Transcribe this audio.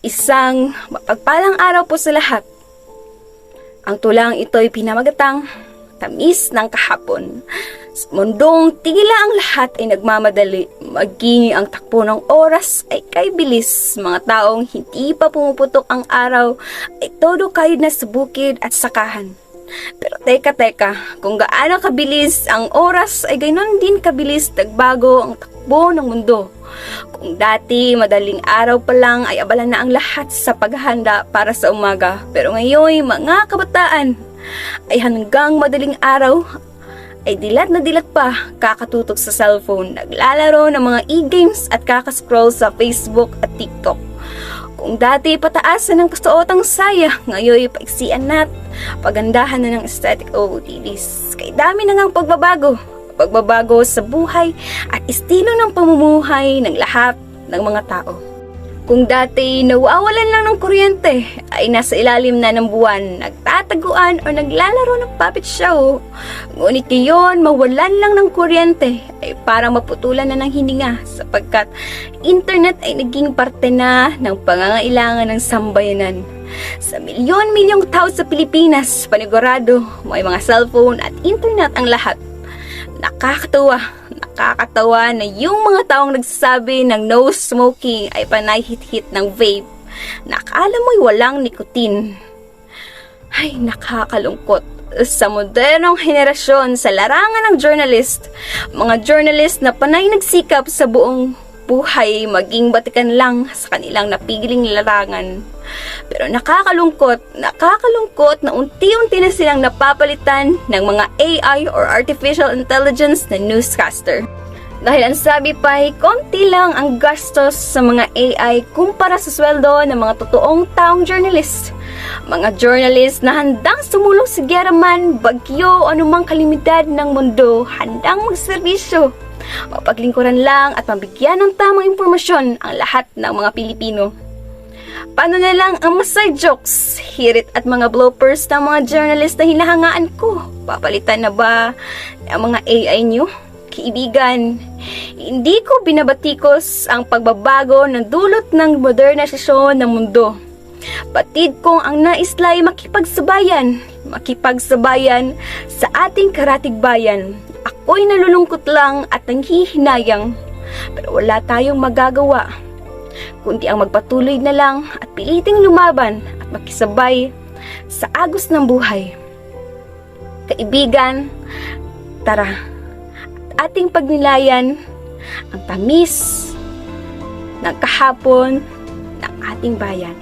Isang mapagpalang araw po sa lahat. Ang tulang ito'y pinamagatang tamis ng kahapon. Sa mundong tigila ang lahat ay nagmamadali, maging ang takbo ng oras ay kay bilis. Mga taong hindi pa pumuputok ang araw ay todo kayod na sa bukid at sakahan. Pero teka, kung gaano kabilis ang oras ay gaynon din kabilis nagbago ang takbo ng mundo. Kung dati madaling araw pa lang ay abala na ang lahat sa paghahanda para sa umaga. Pero ngayon mga kabataan ay hanggang madaling araw ay dilat na dilat pa kakatutok sa cellphone, naglalaro ng mga e-games at kakascroll sa Facebook at TikTok. Kung dati pataasan ng kasuotang saya, ngayon paiksian na't pagandahan na ng aesthetic OOTDs. Kay dami na ngang pagbabago sa buhay at estilo ng pamumuhay ng lahat ng mga tao. Kung dati nawawalan lang ng kuryente ay nasa ilalim na ng buwan, nagtataguan o naglalaro ng puppet show. Ngunit ngayon mawalan lang ng kuryente ay parang maputulan na ng hininga sapagkat internet ay naging parte na ng pangangailangan ng sambayanan. Sa milyon-milyong tao sa Pilipinas, panigurado may mga cellphone at internet ang lahat. Nakakatawa na yung mga taong nagsasabi ng no smoking ay panay hit-hit ng vape na akala mo'y walang nikotin. Ay, nakakalungkot. Sa modernong henerasyon, sa larangan ng mga journalist na panay nagsikap sa buong buhay maging batikan lang sa kanilang napigiling larangan. Pero nakakalungkot na unti-unti na silang napapalitan ng mga AI or Artificial Intelligence na newscaster. Dahil ang sabi pa ay konti lang ang gastos sa mga AI kumpara sa sweldo ng mga totoong taong journalist. Mga journalist na handang sumulong sa giyera man, bagyo o anumang kalamidad ng mundo, handang magserbisyo. Mapaglingkuran lang at mabigyan ng tamang impormasyon ang lahat ng mga Pilipino. Paano na lang ang masay jokes, hirit at mga bloopers ng mga journalist na hinahangaan ko? Papalitan na ba ang mga AI nyo? Kaibigan, hindi ko binabatikos ang pagbabago ng dulot ng modernisasyon ng mundo. Batid kong ang naislay makipagsabayan sa ating karatig bayan. Ako'y nalulungkot lang at nanghihinayang, pero wala tayong magagawa kundi ang magpatuloy na lang at piliting lumaban at makisabay sa agos ng buhay. Kaibigan, tara, at ating pagnilayan ang tamis ng kahapon ng ating bayan.